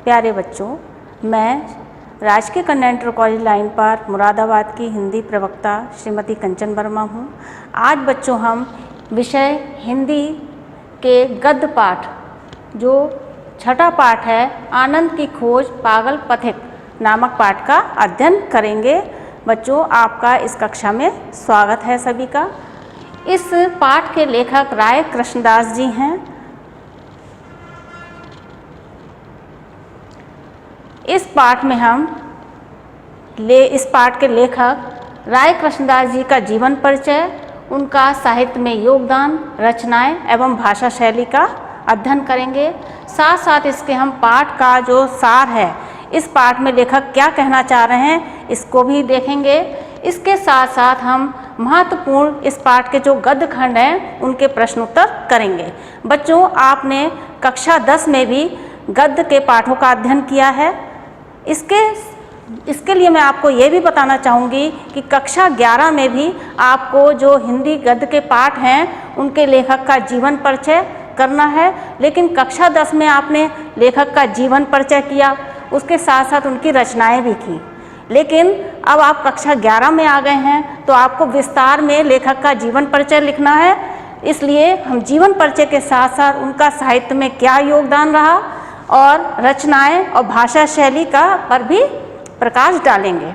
प्यारे बच्चों, मैं राजकीय कन्या इंटर कॉलेज लाइन पर मुरादाबाद की हिंदी प्रवक्ता श्रीमती कंचन वर्मा हूँ। आज बच्चों हम विषय हिंदी के गद्य पाठ, जो छठा पाठ है आनंद की खोज पागल पथिक नामक पाठ का अध्ययन करेंगे। बच्चों, आपका इस कक्षा में स्वागत है सभी का। इस पाठ के लेखक राय कृष्णदास जी हैं। इस पाठ के लेखक राय कृष्णदास जी का जीवन परिचय, उनका साहित्य में योगदान, रचनाएं एवं भाषा शैली का अध्ययन करेंगे। साथ साथ इसके हम पाठ का जो सार है, इस पाठ में लेखक क्या कहना चाह रहे हैं, इसको भी देखेंगे। इसके साथ साथ हम महत्वपूर्ण इस पाठ के जो गद्य खंड हैं उनके प्रश्नोत्तर करेंगे। बच्चों, आपने कक्षा 10 में भी गद्य के पाठों का अध्ययन किया है। इसके लिए मैं आपको ये भी बताना चाहूँगी कि कक्षा 11 में भी आपको जो हिंदी गद्य के पाठ हैं उनके लेखक का जीवन परिचय करना है। लेकिन कक्षा 10 में आपने लेखक का जीवन परिचय किया, उसके साथ साथ उनकी रचनाएं भी की। लेकिन अब आप कक्षा 11 में आ गए हैं तो आपको विस्तार में लेखक का जीवन परिचय लिखना है। इसलिए हम जीवन परिचय के साथ साथ उनका साहित्य में क्या योगदान रहा और रचनाएं और भाषा शैली का पर भी प्रकाश डालेंगे।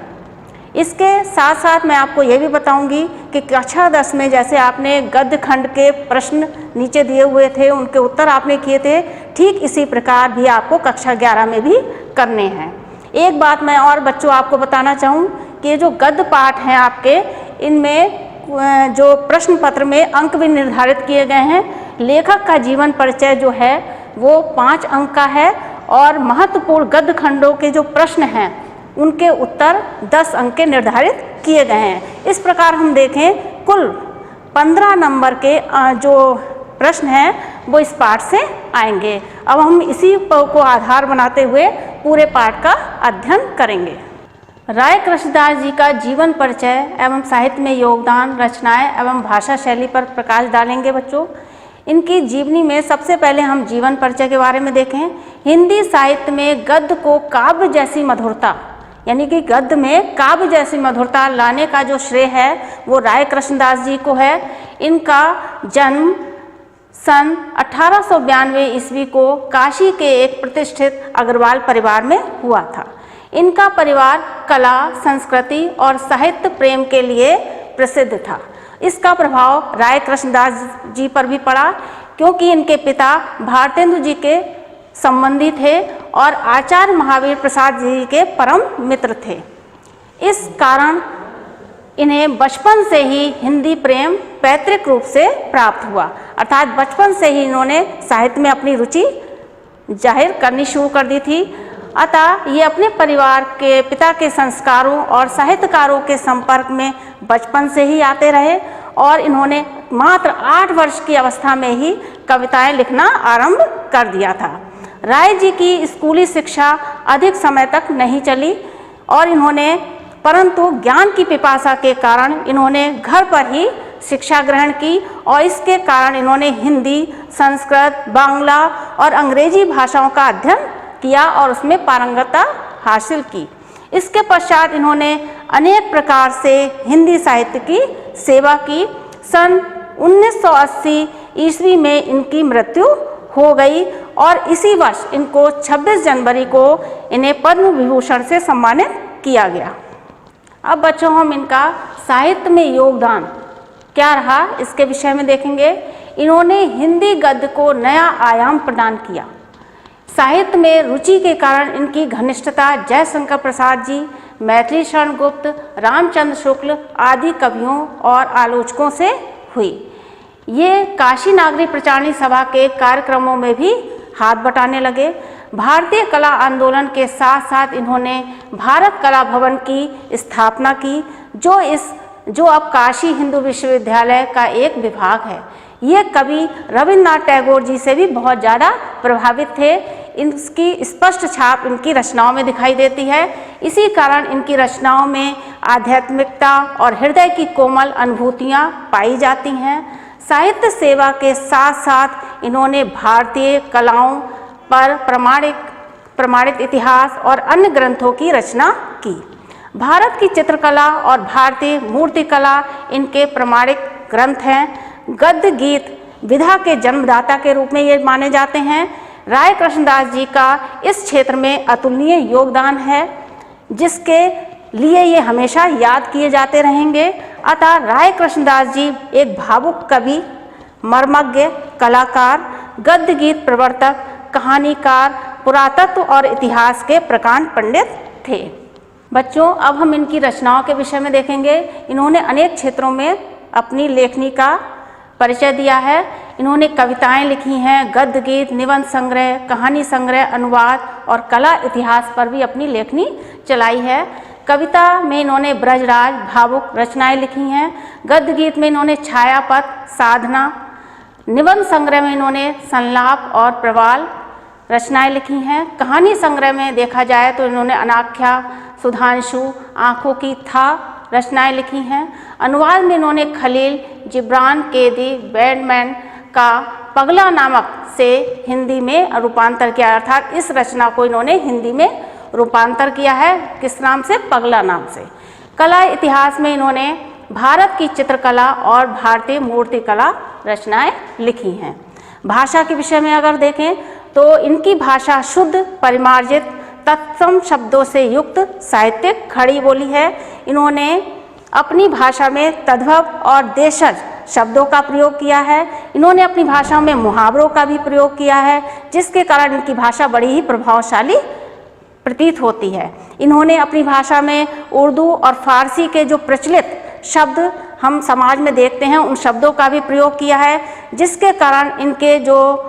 इसके साथ साथ मैं आपको ये भी बताऊंगी कि कक्षा 10 में जैसे आपने गद्य खंड के प्रश्न नीचे दिए हुए थे, उनके उत्तर आपने किए थे, ठीक इसी प्रकार भी आपको कक्षा 11 में भी करने हैं। एक बात मैं और बच्चों आपको बताना चाहूँ कि जो गद्य पाठ हैं आपके, इनमें जो प्रश्न पत्र में अंक भी निर्धारित किए गए हैं। लेखक का जीवन परिचय जो है वो 5 अंक का है और महत्वपूर्ण गद्य खंडों के जो प्रश्न हैं उनके उत्तर 10 अंक के निर्धारित किए गए हैं। इस प्रकार हम देखें कुल 15 नंबर के जो प्रश्न हैं वो इस पाठ से आएंगे। अब हम इसी को आधार बनाते हुए पूरे पाठ का अध्ययन करेंगे। राय कृष्णदास जी का जीवन परिचय एवं साहित्य में योगदान, रचनाएं एवं भाषा शैली पर प्रकाश डालेंगे। बच्चों, इनकी जीवनी में सबसे पहले हम जीवन परिचय के बारे में देखें। हिंदी साहित्य में गद्य को काव्य जैसी मधुरता, यानी कि गद्य में काव्य जैसी मधुरता लाने का जो श्रेय है वो राय कृष्णदास जी को है। इनका जन्म सन 1892 ईस्वी को काशी के एक प्रतिष्ठित अग्रवाल परिवार में हुआ था। इनका परिवार कला, संस्कृति और साहित्य प्रेम के लिए प्रसिद्ध था। इसका प्रभाव राय कृष्णदास जी पर भी पड़ा, क्योंकि इनके पिता भारतेंदु जी के संबंधी थे और आचार्य महावीर प्रसाद जी के परम मित्र थे। इस कारण इन्हें बचपन से ही हिंदी प्रेम पैतृक रूप से प्राप्त हुआ, अर्थात बचपन से ही इन्होंने साहित्य में अपनी रुचि जाहिर करनी शुरू कर दी थी। अतः ये अपने परिवार के पिता के संस्कारों और साहित्यकारों के संपर्क में बचपन से ही आते रहे और इन्होंने मात्र 8 वर्ष की अवस्था में ही कविताएं लिखना आरंभ कर दिया था। राय जी की स्कूली शिक्षा अधिक समय तक नहीं चली और परंतु ज्ञान की पिपासा के कारण इन्होंने घर पर ही शिक्षा ग्रहण की और इसके कारण इन्होंने हिंदी, संस्कृत, बांग्ला और अंग्रेजी भाषाओं का अध्ययन किया और उसमें पारंगतता हासिल की। इसके पश्चात इन्होंने अनेक प्रकार से हिंदी साहित्य की सेवा की। सन 1980 ईस्वी में इनकी मृत्यु हो गई और इसी वर्ष इनको 26 जनवरी को इन्हें पद्म विभूषण से सम्मानित किया गया। अब बच्चों, हम इनका साहित्य में योगदान क्या रहा इसके विषय में देखेंगे। इन्होंने हिंदी गद्य को नया आयाम प्रदान किया। साहित्य में रुचि के कारण इनकी घनिष्ठता जयशंकर प्रसाद जी, मैथिली शरण गुप्त, रामचंद्र शुक्ल आदि कवियों और आलोचकों से हुई। ये काशी नागरी प्रचारणी सभा के कार्यक्रमों में भी हाथ बटाने लगे। भारतीय कला आंदोलन के साथ साथ इन्होंने भारत कला भवन की स्थापना की, जो अब काशी हिंदू विश्वविद्यालय का एक विभाग है। ये कवि रविन्द्रनाथ टैगोर जी से भी बहुत ज़्यादा प्रभावित थे। इनकी स्पष्ट छाप इनकी रचनाओं में दिखाई देती है। इसी कारण इनकी रचनाओं में आध्यात्मिकता और हृदय की कोमल अनुभूतियाँ पाई जाती हैं। साहित्य सेवा के साथ साथ इन्होंने भारतीय कलाओं पर प्रामाणिक प्रमाणित इतिहास और अन्य ग्रंथों की रचना की। भारत की चित्रकला और भारतीय मूर्तिकला इनके प्रमाणित ग्रंथ हैं। गद्य गीत विधा के जन्मदाता के रूप में ये माने जाते हैं। राय कृष्णदास जी का इस क्षेत्र में अतुलनीय योगदान है, जिसके लिए ये हमेशा याद किए जाते रहेंगे। अतः राय कृष्णदास जी एक भावुक कवि, मर्मज्ञ, कलाकार, गद्य गीत प्रवर्तक, कहानीकार, पुरातत्व और इतिहास के प्रकांड पंडित थे। बच्चों, अब हम इनकी रचनाओं के विषय में देखेंगे। इन्होंने अनेक क्षेत्रों में अपनी लेखनी का परिचय दिया है। इन्होंने कविताएं लिखी हैं, गद्य गीत, निबंध संग्रह, कहानी संग्रह, अनुवाद और कला इतिहास पर भी अपनी लेखनी चलाई है। कविता में इन्होंने ब्रजराज, भावुक रचनाएं लिखी हैं। गद्य गीत में इन्होंने छायापथ, साधना, निबंध संग्रह में इन्होंने संलाप और प्रवाल रचनाएं लिखी हैं। कहानी संग्रह में देखा जाए तो इन्होंने अनाख्या, सुधांशु, आँखों की था रचनाएं लिखी हैं। अनुवाद में इन्होंने खलील, जिब्रान कैदी, बैडमैन का पगला नामक से हिंदी में रूपांतर किया, अर्थात इस रचना को इन्होंने हिंदी में रूपांतर किया है। किस नाम से? पगला नाम से। कला इतिहास में इन्होंने भारत की चित्रकला और भारतीय मूर्तिकला रचनाएं लिखी हैं। भाषा के विषय में अगर देखें तो इनकी भाषा शुद्ध, परिमार्जित, तत्सम शब्दों से युक्त साहित्यिक खड़ी बोली है। इन्होंने अपनी भाषा में तद्भव और देशज शब्दों का प्रयोग किया है। इन्होंने अपनी भाषा में मुहावरों का भी प्रयोग किया है, जिसके कारण इनकी भाषा बड़ी ही प्रभावशाली प्रतीत होती है। इन्होंने अपनी भाषा में उर्दू और फारसी के जो प्रचलित शब्द हम समाज में देखते हैं, उन शब्दों का भी प्रयोग किया है, जिसके कारण इनके जो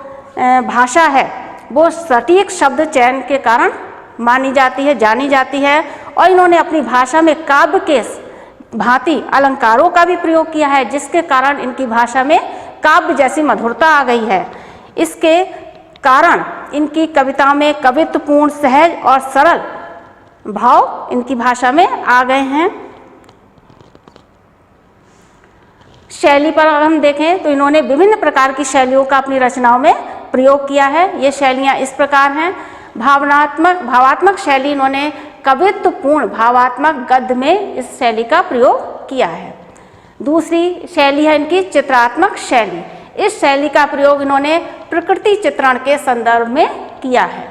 भाषा है वो सटीक शब्द चयन के कारण मानी जाती है, जानी जाती है। और इन्होंने अपनी भाषा में काव्य के भांति अलंकारों का भी प्रयोग किया है, जिसके कारण इनकी भाषा में काव्य जैसी मधुरता आ गई है। इसके कारण इनकी कविता में कवित्वपूर्ण, सहज और सरल भाव इनकी भाषा में आ गए हैं। शैली पर अगर हम देखें तो इन्होंने विभिन्न प्रकार की शैलियों का अपनी रचनाओं में प्रयोग किया है। ये शैलियाँ इस प्रकार हैं। भावात्मक शैली इन्होंने कवित्वपूर्ण भावात्मक गद्य में इस शैली का प्रयोग किया है। दूसरी शैली है इनकी चित्रात्मक शैली। इस शैली का प्रयोग इन्होंने प्रकृति चित्रण के संदर्भ में किया है।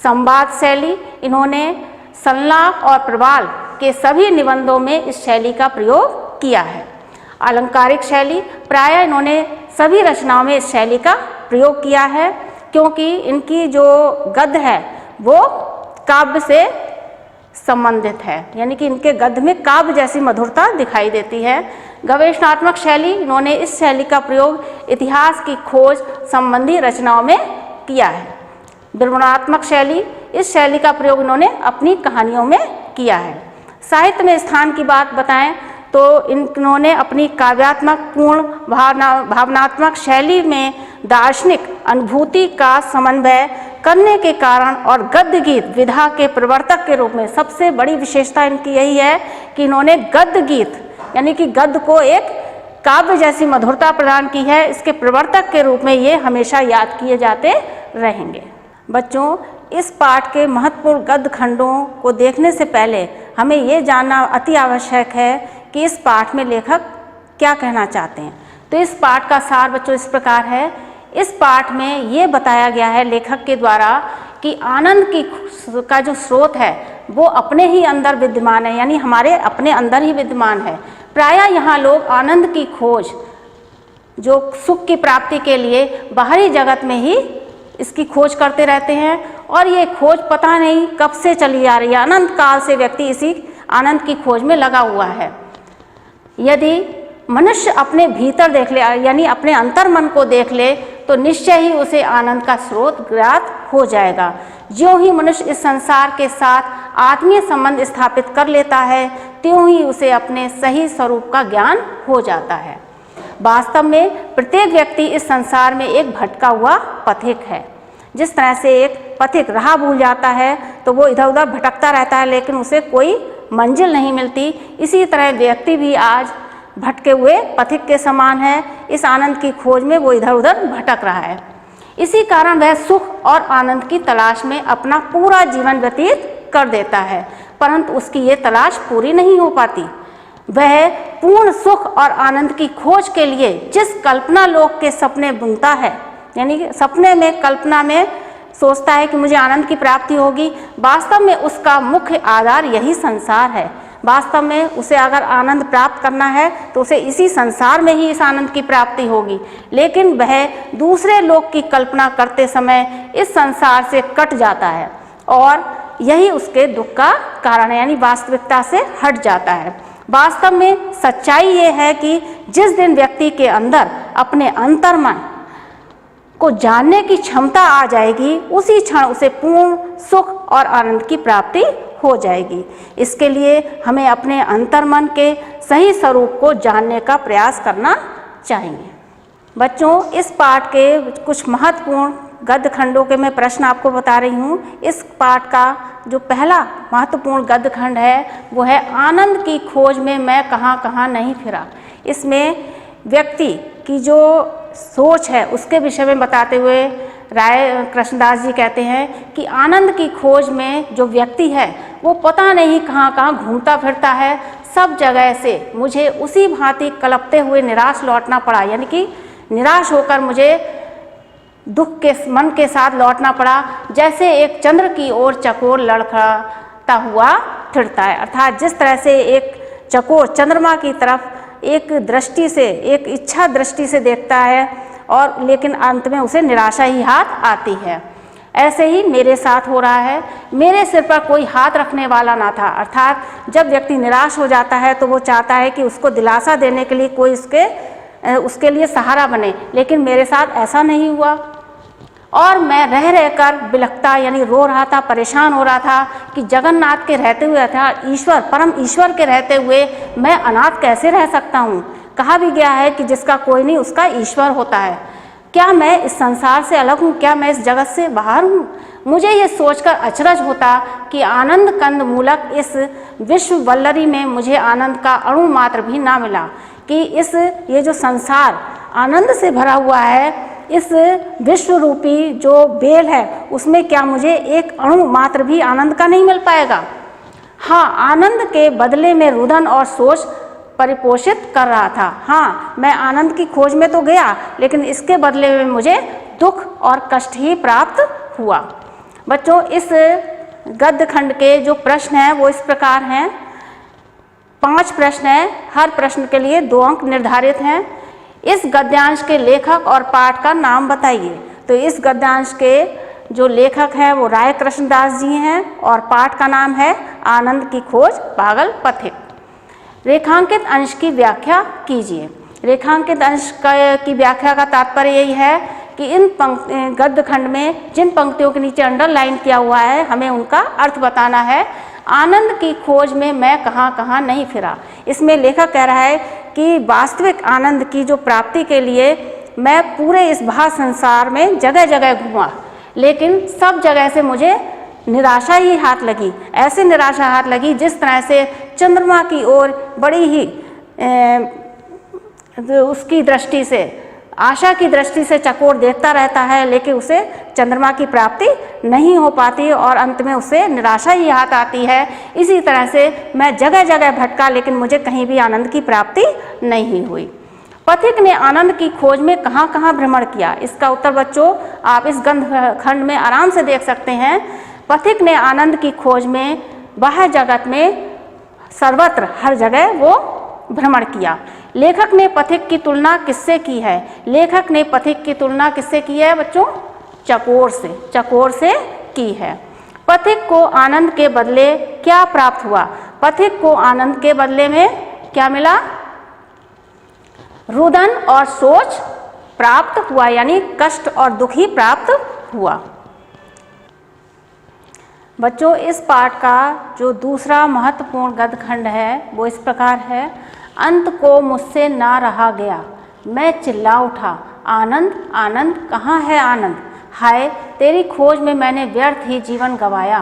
संवाद शैली, इन्होंने संलाप और प्रवाल के सभी निबंधों में इस शैली का प्रयोग किया है। अलंकारिक शैली, प्रायः इन्होंने सभी रचनाओं में इस शैली का प्रयोग किया है, क्योंकि इनकी जो गद्य है वो काव्य से संबंधित है, यानी कि इनके गद्य में काव्य जैसी मधुरता दिखाई देती है। गवेषणात्मक शैली, इन्होंने इस शैली का प्रयोग इतिहास की खोज संबंधी रचनाओं में किया है। विवरणात्मक शैली, इस शैली का प्रयोग इन्होंने अपनी कहानियों में किया है। साहित्य में स्थान की बात बताएं तो इन्होंने अपनी काव्यात्मक पूर्ण भावनात्मक शैली में दार्शनिक अनुभूति का समन्वय करने के कारण और गद्य गीत विधा के प्रवर्तक के रूप में सबसे बड़ी विशेषता इनकी यही है कि इन्होंने गद्य गीत यानी कि गद्य को एक काव्य जैसी मधुरता प्रदान की है। इसके प्रवर्तक के रूप में ये हमेशा याद किए जाते रहेंगे। बच्चों, इस पाठ के महत्वपूर्ण गद्य खंडों को देखने से पहले हमें ये जानना अति आवश्यक है कि इस पाठ में लेखक क्या कहना चाहते हैं। तो इस पाठ का सार बच्चों इस प्रकार है। इस पाठ में ये बताया गया है लेखक के द्वारा कि आनंद का जो स्रोत है वो अपने ही अंदर विद्यमान है, यानी हमारे अपने अंदर ही विद्यमान है। प्रायः यहाँ लोग आनंद की खोज, जो सुख की प्राप्ति के लिए बाहरी जगत में ही इसकी खोज करते रहते हैं, और ये खोज पता नहीं कब से चली आ रही है। अनंत काल से व्यक्ति इसी आनंद की खोज में लगा हुआ है। यदि मनुष्य अपने भीतर देख ले, यानी अपने अंतर मन को देख ले, तो निश्चय ही उसे आनंद का स्रोत ज्ञात हो जाएगा। ज्यों ही मनुष्य इस संसार के साथ आत्मीय संबंध स्थापित कर लेता है, त्यों ही उसे अपने सही स्वरूप का ज्ञान हो जाता है। वास्तव में प्रत्येक व्यक्ति इस संसार में एक भटका हुआ पथिक है। जिस तरह से एक पथिक राह भूल जाता है तो वो इधर उधर भटकता रहता है, लेकिन उसे कोई मंजिल नहीं मिलती, इसी तरह व्यक्ति भी आज भटके हुए पथिक के समान है। इस आनंद की खोज में वो इधर उधर भटक रहा है। इसी कारण वह सुख और आनंद की तलाश में अपना पूरा जीवन व्यतीत कर देता है, परंतु उसकी ये तलाश पूरी नहीं हो पाती। वह पूर्ण सुख और आनंद की खोज के लिए जिस कल्पना लोक के सपने बुनता है, यानी कि सपने में, कल्पना में सोचता है कि मुझे आनंद की प्राप्ति होगी, वास्तव में उसका मुख्य आधार यही संसार है। वास्तव में उसे अगर आनंद प्राप्त करना है तो उसे इसी संसार में ही इस आनंद की प्राप्ति होगी, लेकिन वह दूसरे लोक की कल्पना करते समय इस संसार से कट जाता है और यही उसके दुख का कारण है, यानी वास्तविकता से हट जाता है। वास्तव में सच्चाई ये है कि जिस दिन व्यक्ति के अंदर अपने अंतर्मन को जानने की क्षमता आ जाएगी, उसी क्षण उसे पूर्ण सुख और आनंद की प्राप्ति हो जाएगी। इसके लिए हमें अपने अंतर्मन के सही स्वरूप को जानने का प्रयास करना चाहिए। बच्चों, इस पाठ के कुछ महत्वपूर्ण गद्य खंडों के मैं प्रश्न आपको बता रही हूँ। इस पाठ का जो पहला महत्वपूर्ण गद्य खंड है वो है आनंद की खोज में मैं कहाँ कहाँ नहीं फिरा। इसमें व्यक्ति की जो सोच है उसके विषय में बताते हुए राय कृष्णदास जी कहते हैं कि आनंद की खोज में जो व्यक्ति है वो पता नहीं कहाँ कहाँ घूमता फिरता है, सब जगह से मुझे उसी भांति कलपते हुए निराश लौटना पड़ा, यानी कि निराश होकर मुझे दुख के मन के साथ लौटना पड़ा, जैसे एक चंद्र की ओर चकोर लड़खड़ाता हुआ फिरता है। अर्थात जिस तरह से एक चकोर चंद्रमा की तरफ एक दृष्टि से, एक इच्छा दृष्टि से देखता है और लेकिन अंत में उसे निराशा ही हाथ आती है, ऐसे ही मेरे साथ हो रहा है। मेरे सिर पर कोई हाथ रखने वाला ना था। अर्थात जब व्यक्ति निराश हो जाता है तो वो चाहता है कि उसको दिलासा देने के लिए कोई उसके लिए सहारा बने, लेकिन मेरे साथ ऐसा नहीं हुआ और मैं रह रहकर बिलखता, यानी रो रहा था, परेशान हो रहा था कि जगन्नाथ के रहते हुए अर्थात ईश्वर, परम ईश्वर के रहते हुए मैं अनाथ कैसे रह सकता हूँ। कहा भी गया है कि जिसका कोई नहीं उसका ईश्वर होता है। क्या मैं इस संसार से अलग हूँ? क्या मैं इस जगत से बाहर हूँ? मुझे ये सोचकर अचरज होता कि आनंद कंद मूलक इस विश्व वल्लरी में मुझे आनंद का अणु मात्र भी ना मिला, कि ये जो संसार आनंद से भरा हुआ है, इस विश्व रूपी जो बेल है उसमें क्या मुझे एक अणु मात्र भी आनंद का नहीं मिल पाएगा। हाँ, आनंद के बदले में रुदन और सोच परिपोषित कर रहा था। हाँ, मैं आनंद की खोज में तो गया, लेकिन इसके बदले में मुझे दुख और कष्ट ही प्राप्त हुआ। बच्चों, इस गद्य खंड के जो प्रश्न हैं वो इस प्रकार हैं। 5 प्रश्न हैं, हर प्रश्न के लिए 2 अंक निर्धारित हैं। इस गद्यांश के लेखक और पाठ का नाम बताइए। तो इस गद्यांश के जो लेखक हैं वो राय कृष्णदास जी हैं और पाठ का नाम है आनंद की खोज पागल पथिक। रेखांकित अंश की व्याख्या कीजिए। रेखांकित अंश की व्याख्या का तात्पर्य यही है कि इन गद्य खंड में जिन पंक्तियों के नीचे अंडरलाइन किया हुआ है हमें उनका अर्थ बताना है। आनंद की खोज में मैं कहाँ कहाँ नहीं फिरा। इसमें लेखक कह रहा है कि वास्तविक आनंद की जो प्राप्ति के लिए मैं पूरे इस बाह्य संसार में जगह जगह घूमा, लेकिन सब जगह से मुझे निराशा ही हाथ लगी। ऐसे निराशा हाथ लगी जिस तरह से चंद्रमा की ओर बड़ी ही उसकी दृष्टि से, आशा की दृष्टि से चकोर देखता रहता है, लेकिन उसे चंद्रमा की प्राप्ति नहीं हो पाती और अंत में उसे निराशा ही हाथ आती है। इसी तरह से मैं जगह जगह भटका, लेकिन मुझे कहीं भी आनंद की प्राप्ति नहीं हुई। पथिक ने आनंद की खोज में कहाँ कहाँ भ्रमण किया? इसका उत्तर बच्चों आप इस गद्य खंड में आराम से देख सकते हैं। पथिक ने आनंद की खोज में बाह्य जगत में सर्वत्र हर जगह वो भ्रमण किया। लेखक ने पथिक की तुलना किससे की है? लेखक ने पथिक की तुलना किससे की है बच्चों? चकोर से की है। पथिक को आनंद के बदले क्या प्राप्त हुआ? पथिक को आनंद के बदले में क्या मिला? रुदन और सोच प्राप्त हुआ, यानी कष्ट और दुख ही प्राप्त हुआ। बच्चों, इस पाठ का जो दूसरा महत्वपूर्ण गद्य खंड है वो इस प्रकार है। अंत को मुझसे ना रहा गया, मैं चिल्ला उठा, आनंद आनंद कहाँ है आनंद? हाय, तेरी खोज में मैंने व्यर्थ ही जीवन गंवाया।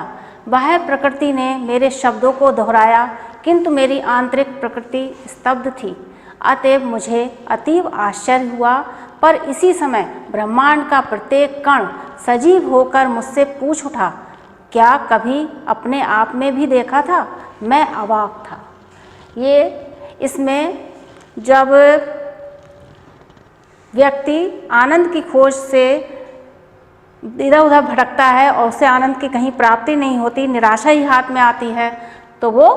बाह्य प्रकृति ने मेरे शब्दों को दोहराया, किंतु मेरी आंतरिक प्रकृति स्तब्ध थी। अतएव मुझे अतीव आश्चर्य हुआ, पर इसी समय ब्रह्मांड का प्रत्येक कण सजीव होकर मुझसे पूछ उठा, क्या कभी अपने आप में भी देखा था? मैं अवाक था। ये इसमें जब व्यक्ति आनंद की खोज से इधर उधर भटकता है और उसे आनंद की कहीं प्राप्ति नहीं होती, निराशा ही हाथ में आती है, तो वो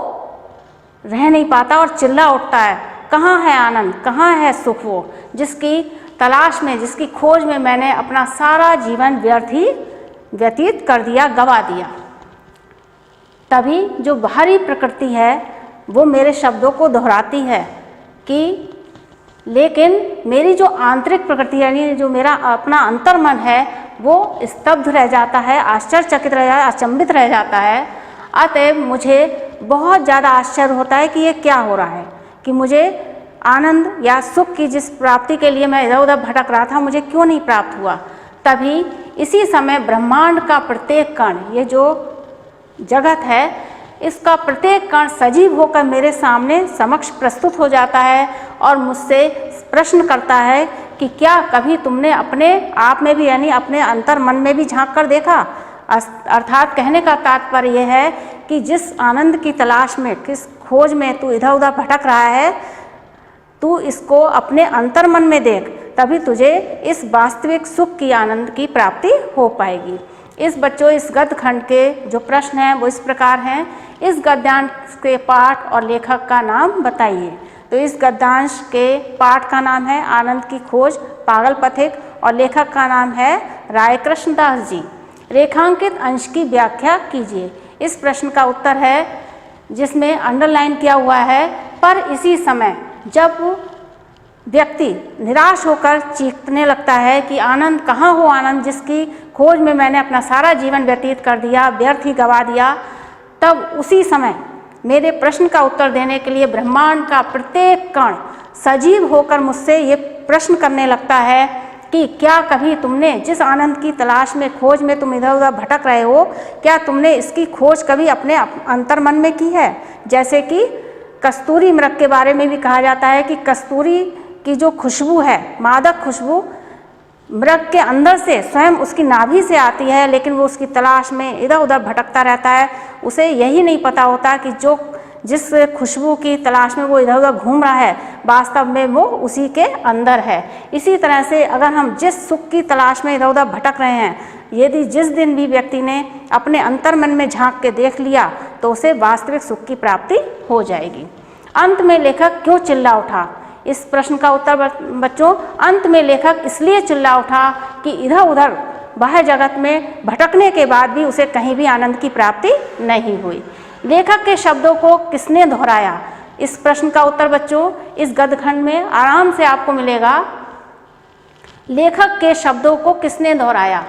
रह नहीं पाता और चिल्ला उठता है, कहाँ है आनंद, कहाँ है सुख, वो जिसकी तलाश में, जिसकी खोज में मैंने अपना सारा जीवन व्यर्थ ही व्यतीत कर दिया, गवा दिया। तभी जो बाहरी प्रकृति है वो मेरे शब्दों को दोहराती है कि लेकिन मेरी जो आंतरिक प्रकृति यानी जो मेरा अपना अंतर्मन है वो स्तब्ध रह जाता है, आश्चर्यचकित रह जाता है, अचंभित रह जाता है। अतएव मुझे बहुत ज़्यादा आश्चर्य होता है कि ये क्या हो रहा है, कि मुझे आनंद या सुख की जिस प्राप्ति के लिए मैं इधर उधर भटक रहा था मुझे क्यों नहीं प्राप्त हुआ। तभी इसी समय ब्रह्मांड का प्रत्येक कण, ये जो जगत है, इसका प्रत्येक कण सजीव होकर मेरे सामने समक्ष प्रस्तुत हो जाता है और मुझसे प्रश्न करता है कि क्या कभी तुमने अपने आप में भी यानी अपने अंतर मन में भी झांक कर देखा। अर्थात कहने का तात्पर्य यह है कि जिस आनंद की तलाश में, किस खोज में तू इधर उधर भटक रहा है, तू इसको अपने अंतर मन में देख, तभी तुझे इस वास्तविक सुख की आनंद की प्राप्ति हो पाएगी। इस बच्चों इस गद्य खंड के जो प्रश्न हैं वो इस प्रकार हैं, इस गद्यांश के पाठ और लेखक का नाम बताइए। तो इस गद्यांश के पाठ का नाम है आनंद की खोज पागल पथिक और लेखक का नाम है राय कृष्णदास जी। रेखांकित अंश की व्याख्या कीजिए। इस प्रश्न का उत्तर है जिसमें अंडरलाइन किया हुआ है, पर इसी समय जब व्यक्ति निराश होकर चीखने लगता है कि आनंद कहाँ हो, आनंद जिसकी खोज में मैंने अपना सारा जीवन व्यतीत कर दिया, व्यर्थ ही गवा दिया, तब उसी समय मेरे प्रश्न का उत्तर देने के लिए ब्रह्मांड का प्रत्येक कण सजीव होकर मुझसे ये प्रश्न करने लगता है कि क्या कभी तुमने जिस आनंद की तलाश में, खोज में तुम इधर उधर भटक रहे हो, क्या तुमने इसकी खोज कभी अपने अंतर्मन में की है। जैसे कि कस्तूरी मृग के बारे में भी कहा जाता है कि कस्तूरी की जो खुशबू है, मादक खुशबू, मृग के अंदर से स्वयं उसकी नाभि से आती है, लेकिन वो उसकी तलाश में इधर उधर भटकता रहता है। उसे यही नहीं पता होता कि जो जिस खुशबू की तलाश में वो इधर उधर घूम रहा है, वास्तव में वो उसी के अंदर है। इसी तरह से अगर हम जिस सुख की तलाश में इधर उधर भटक रहे हैं, यदि जिस दिन भी व्यक्ति ने अपने अंतर्मन में झांक के देख लिया तो उसे वास्तविक सुख की प्राप्ति हो जाएगी। अंत में लेखक क्यों चिल्ला उठा? इस प्रश्न का उत्तर बच्चों, अंत में लेखक इसलिए चिल्ला उठा कि इधर उधर बाह्य जगत में भटकने के बाद भी उसे कहीं भी आनंद की प्राप्ति नहीं हुई। लेखक के शब्दों को किसने दोहराया? इस प्रश्न का उत्तर बच्चों इस गद्यखंड में आराम से आपको मिलेगा। लेखक के शब्दों को किसने दोहराया?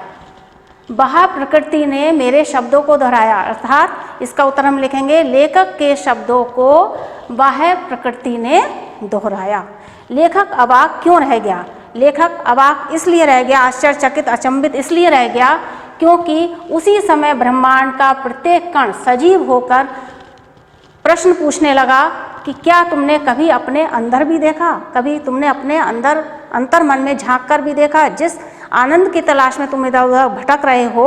बाह्य प्रकृति ने मेरे शब्दों को दोहराया। अर्थात इसका उत्तर हम लिखेंगे, लेखक के शब्दों को बाह्य प्रकृति ने दोहराया। लेखक अवाक क्यों रह गया? लेखक अवाक इसलिए रह गया, आश्चर्यचकित अचंभित इसलिए रह गया क्योंकि उसी समय ब्रह्मांड का प्रत्येक कण सजीव होकर प्रश्न पूछने लगा कि क्या तुमने कभी अपने अंदर भी देखा, कभी तुमने अपने अंदर अंतर्मन में झांक कर भी देखा, जिस आनंद की तलाश में तुम इधर उधर भटक रहे हो,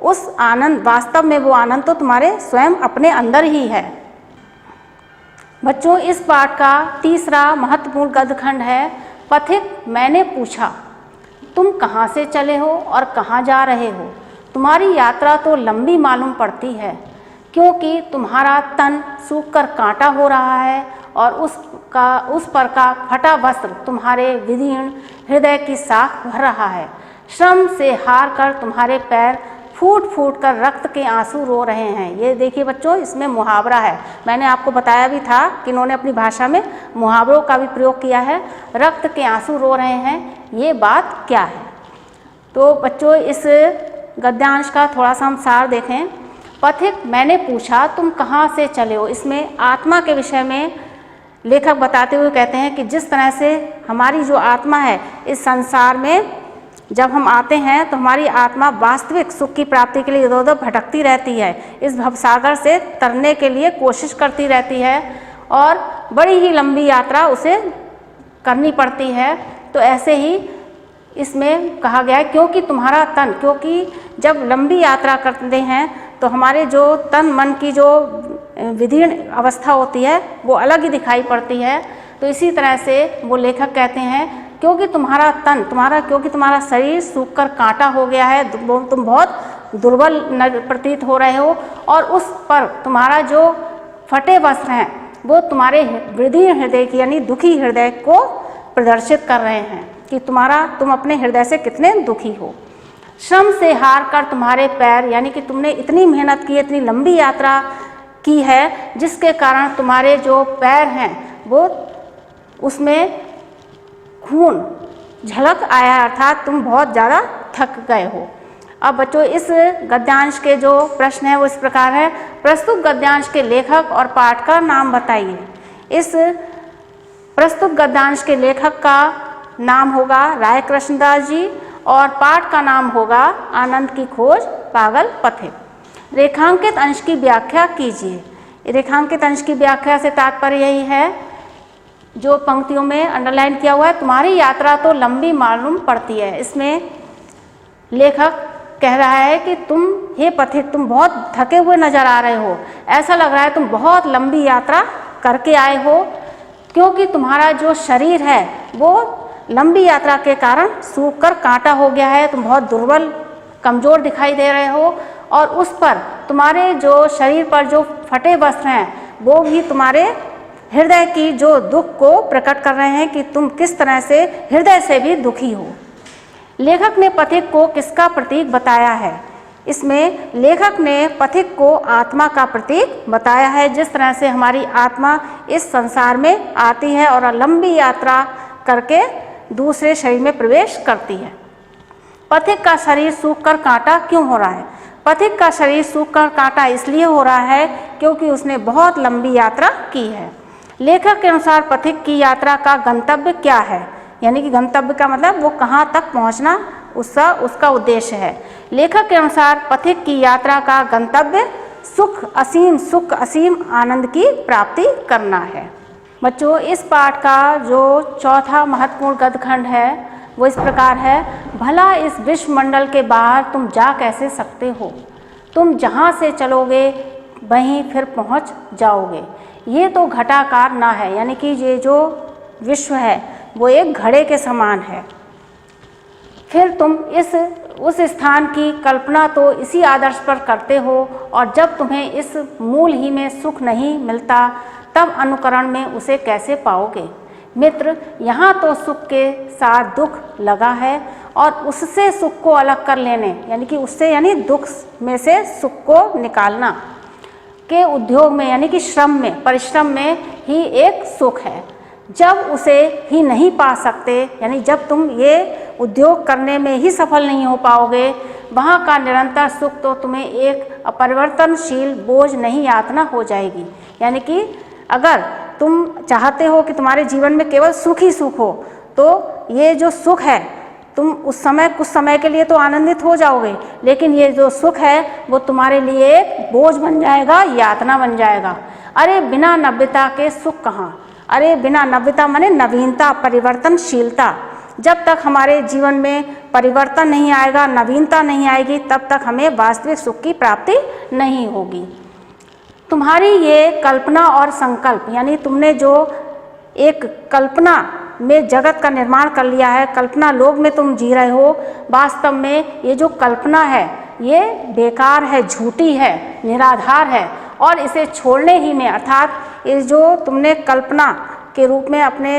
उस आनंद, वास्तव में वो आनंद तो तुम्हारे स्वयं अपने अंदर ही है। बच्चों इस पाठ का तीसरा महत्वपूर्ण गद्यखंड है पथिक। मैंने पूछा, तुम कहाँ से चले हो और कहाँ जा रहे हो? तुम्हारी यात्रा तो लंबी मालूम पड़ती है, क्योंकि तुम्हारा तन सूख कर कांटा हो रहा है और उस पर का फटा वस्त्र तुम्हारे विदीर्ण हृदय की साख भर रहा है। श्रम से हार कर तुम्हारे पैर फूट फूट कर रक्त के आंसू रो रहे हैं। ये देखिए बच्चों, इसमें मुहावरा है। मैंने आपको बताया भी था कि इन्होंने अपनी भाषा में मुहावरों का भी प्रयोग किया है। रक्त के आंसू रो रहे हैं, ये बात क्या है? तो बच्चों इस गद्यांश का थोड़ा सा हम सार देखें। पथिक, मैंने पूछा, तुम कहाँ से चले हो? इसमें आत्मा के विषय में लेखक बताते हुए कहते हैं कि जिस तरह से हमारी जो आत्मा है, इस संसार में जब हम आते हैं तो हमारी आत्मा वास्तविक सुख की प्राप्ति के लिए इधर उधर भटकती रहती है, इस भवसागर से तरने के लिए कोशिश करती रहती है और बड़ी ही लंबी यात्रा उसे करनी पड़ती है। तो ऐसे ही इसमें कहा गया है, क्योंकि तुम्हारा तन, क्योंकि जब लंबी यात्रा करते हैं तो हमारे जो तन मन की जो विदीर्ण अवस्था होती है वो अलग ही दिखाई पड़ती है। तो इसी तरह से वो लेखक कहते हैं, क्योंकि तुम्हारा तन, क्योंकि तुम्हारा शरीर सूख कर कांटा हो गया है, तुम बहुत दुर्बल प्रतीत हो रहे हो, और उस पर तुम्हारा जो फटे वस्त्र हैं वो तुम्हारे विदीर्ण हृदय की यानी दुखी हृदय को प्रदर्शित कर रहे हैं कि तुम अपने हृदय से कितने दुखी हो। श्रम से हार कर तुम्हारे पैर, यानी कि तुमने इतनी मेहनत की, इतनी लंबी यात्रा की है, जिसके कारण तुम्हारे जो पैर हैं वो उसमें खून झलक आया, अर्थात तुम बहुत ज़्यादा थक गए हो। अब बच्चों, इस गद्यांश के जो प्रश्न है वो इस प्रकार है, प्रस्तुत गद्यांश के लेखक और पाठ का नाम बताइए। इस प्रस्तुत गद्यांश के लेखक का नाम होगा राय कृष्णदास जी और पाठ का नाम होगा आनंद की खोज पागल पथिक। रेखांकित अंश की व्याख्या कीजिए। रेखांकित अंश की व्याख्या से तात्पर्य यही है, जो पंक्तियों में अंडरलाइन किया हुआ है, तुम्हारी यात्रा तो लंबी मालूम पड़ती है। इसमें लेखक कह रहा है कि तुम, हे पथिक, तुम बहुत थके हुए नजर आ रहे हो, ऐसा लग रहा है तुम बहुत लंबी यात्रा करके आए हो, क्योंकि तुम्हारा जो शरीर है वो लंबी यात्रा के कारण सूख कर कांटा हो गया है, तुम बहुत दुर्बल कमज़ोर दिखाई दे रहे हो, और उस पर तुम्हारे जो शरीर पर जो फटे वस्त्र हैं वो भी तुम्हारे हृदय की जो दुख को प्रकट कर रहे हैं कि तुम किस तरह से हृदय से भी दुखी हो। लेखक ने पथिक को किसका प्रतीक बताया है? इसमें लेखक ने पथिक को आत्मा का प्रतीक बताया है, जिस तरह से हमारी आत्मा इस संसार में आती है और लंबी यात्रा करके दूसरे शरीर में प्रवेश करती है। पथिक का शरीर सूखकर कांटा क्यों हो रहा है? पथिक का शरीर सूखकर कांटा इसलिए हो रहा है क्योंकि उसने बहुत लंबी यात्रा की है। लेखक के अनुसार पथिक की यात्रा का गंतव्य क्या है? यानी कि गंतव्य का मतलब वो कहाँ तक पहुँचना उसका उद्देश्य है। लेखक के अनुसार पथिक की यात्रा का गंतव्य सुख असीम आनंद की प्राप्ति करना है। बच्चों, इस पाठ का जो चौथा महत्वपूर्ण गद्यखंड है वो इस प्रकार है, भला इस विश्व मंडल के बाहर तुम जा कैसे सकते हो? तुम जहाँ से चलोगे वहीं फिर पहुँच जाओगे। ये तो घटाकार ना है, यानी कि ये जो विश्व है वो एक घड़े के समान है। फिर तुम उस स्थान की कल्पना तो इसी आदर्श पर करते हो, और जब तुम्हें इस मूल ही में सुख नहीं मिलता तब अनुकरण में उसे कैसे पाओगे? मित्र, यहाँ तो सुख के साथ दुख लगा है, और उससे सुख को अलग कर लेने, यानी कि उससे यानी दुख में से सुख को निकालना के उद्योग में, यानी कि श्रम में, परिश्रम में ही एक सुख है। जब उसे ही नहीं पा सकते, यानी जब तुम ये उद्योग करने में ही सफल नहीं हो पाओगे, वहाँ का निरंतर सुख तो तुम्हें एक अपरिवर्तनशील बोझ नहीं यातना हो जाएगी। यानी कि अगर तुम चाहते हो कि तुम्हारे जीवन में केवल सुख ही सुख हो, तो ये जो सुख है तुम कुछ समय के लिए तो आनंदित हो जाओगे, लेकिन ये जो सुख है वो तुम्हारे लिए एक बोझ बन जाएगा, यातना बन जाएगा। अरे बिना नव्यता के सुख कहाँ? अरे बिना नव्यता माने नवीनता, परिवर्तनशीलता। जब तक हमारे जीवन में परिवर्तन नहीं आएगा, नवीनता नहीं आएगी, तब तक हमें वास्तविक सुख की प्राप्ति नहीं होगी। तुम्हारी ये कल्पना और संकल्प, यानी तुमने जो एक कल्पना में जगत का निर्माण कर लिया है, कल्पना लोक में तुम जी रहे हो, वास्तव में ये जो कल्पना है ये बेकार है, झूठी है, निराधार है, और इसे छोड़ने ही में, अर्थात ये जो तुमने कल्पना के रूप में अपने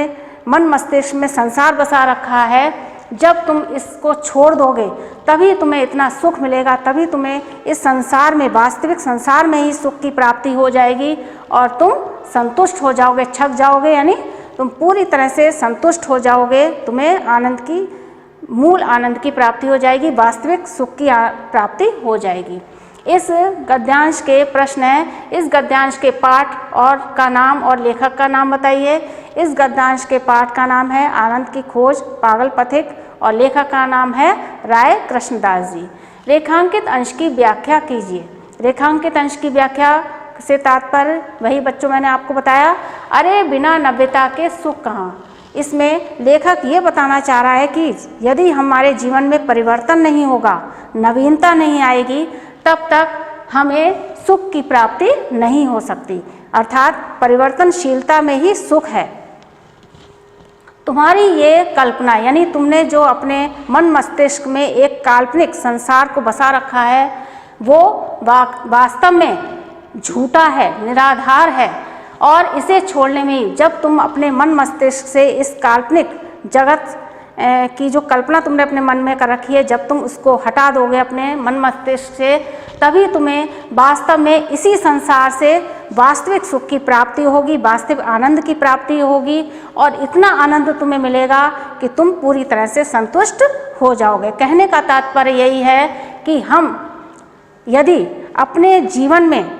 मन मस्तिष्क में संसार बसा रखा है, जब तुम इसको छोड़ दोगे तभी तुम्हें इतना सुख मिलेगा, तभी तुम्हें इस संसार में, वास्तविक संसार में ही सुख की प्राप्ति हो जाएगी और तुम संतुष्ट हो जाओगे, छक जाओगे, यानी तुम पूरी तरह से संतुष्ट हो जाओगे, तुम्हें मूल आनंद की प्राप्ति हो जाएगी, वास्तविक सुख की प्राप्ति हो जाएगी। इस गद्यांश के प्रश्न है, इस गद्यांश के पाठ और का नाम और लेखक का नाम बताइए। इस गद्यांश के पाठ का नाम है आनंद की खोज पागल पथिक और लेखक का नाम है राय कृष्णदास जी। रेखांकित अंश की व्याख्या कीजिए। रेखांकित अंश की व्याख्या से तात्पर्य वही बच्चों मैंने आपको बताया, अरे बिना नव्यता के सुख कहाँ। इसमें लेखक ये बताना चाह रहा है कि यदि हमारे जीवन में परिवर्तन नहीं होगा, नवीनता नहीं आएगी, तब तक हमें सुख की प्राप्ति नहीं हो सकती। अर्थात परिवर्तनशीलता में ही सुख है। तुम्हारी ये कल्पना यानी तुमने जो अपने मन मस्तिष्क में एक काल्पनिक संसार को बसा रखा है, वो वास्तव में झूठा है, निराधार है। और इसे छोड़ने में जब तुम अपने मन मस्तिष्क से इस काल्पनिक जगत की जो कल्पना तुमने अपने मन में कर रखी है, जब तुम उसको हटा दोगे अपने मन मस्तिष्क से, तभी तुम्हें वास्तव में इसी संसार से वास्तविक सुख की प्राप्ति होगी, वास्तविक आनंद की प्राप्ति होगी। और इतना आनंद तुम्हें मिलेगा कि तुम पूरी तरह से संतुष्ट हो जाओगे। कहने का तात्पर्य यही है कि हम यदि अपने जीवन में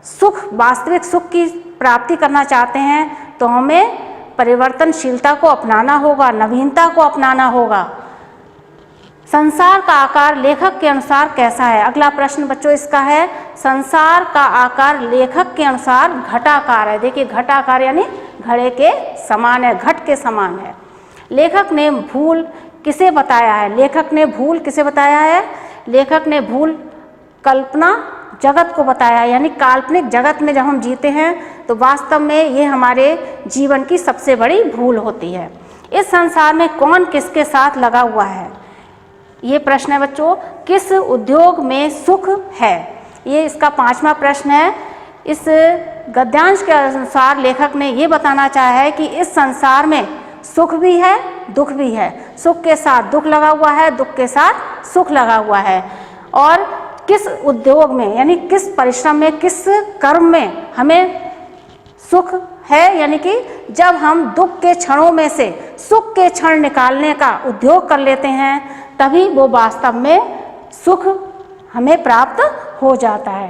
सुख, वास्तविक सुख की प्राप्ति करना चाहते हैं, तो हमें परिवर्तनशीलता को अपनाना होगा, नवीनता को अपनाना होगा। संसार का आकार लेखक के अनुसार कैसा है? अगला प्रश्न बच्चों इसका है, संसार का आकार लेखक के अनुसार घटाकार है। देखिए, घटाकार यानी घड़े के समान है, घट के समान है। लेखक ने भूल किसे बताया है? लेखक ने भूल किसे बताया है? लेखक ने भूल कल्पना जगत को बताया है। यानी काल्पनिक जगत में जब हम जीते हैं तो वास्तव में ये हमारे जीवन की सबसे बड़ी भूल होती है। इस संसार में कौन किसके साथ लगा हुआ है? ये प्रश्न है बच्चों, किस उद्योग में सुख है? ये इसका 5वां प्रश्न है। इस गद्यांश के अनुसार लेखक ने ये बताना चाहा है कि इस संसार में सुख भी है, दुख भी है। सुख के साथ दुख लगा हुआ है, दुख के साथ सुख लगा हुआ है। और किस उद्योग में यानी किस परिश्रम में, किस कर्म में हमें सुख है, यानी कि जब हम दुख के क्षणों में से सुख के क्षण निकालने का उद्योग कर लेते हैं, तभी वो वास्तव में सुख हमें प्राप्त हो जाता है।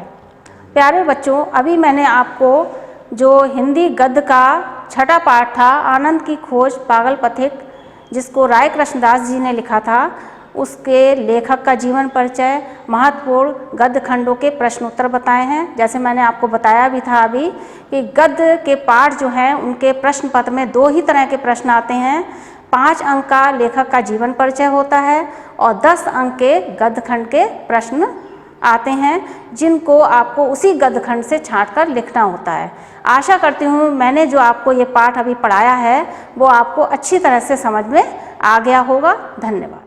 प्यारे बच्चों, अभी मैंने आपको जो हिंदी गद्य का 6ठा पाठ था, आनंद की खोज पागल पथिक, जिसको राय कृष्णदास जी ने लिखा था, उसके लेखक का जीवन परिचय, महत्वपूर्ण गद्य खंडों के प्रश्न उत्तर बताए हैं। जैसे मैंने आपको बताया भी था अभी कि गद्य के पाठ जो हैं उनके प्रश्न पत्र में 2 ही तरह के प्रश्न आते हैं। 5 अंक का लेखक का जीवन परिचय होता है और 10 अंक के गद्य खंड के प्रश्न आते हैं, जिनको आपको उसी गद्य खंड से छांट कर लिखना होता है। आशा करती हूँ मैंने जो आपको ये पाठ अभी पढ़ाया है वो आपको अच्छी तरह से समझ में आ गया होगा। धन्यवाद।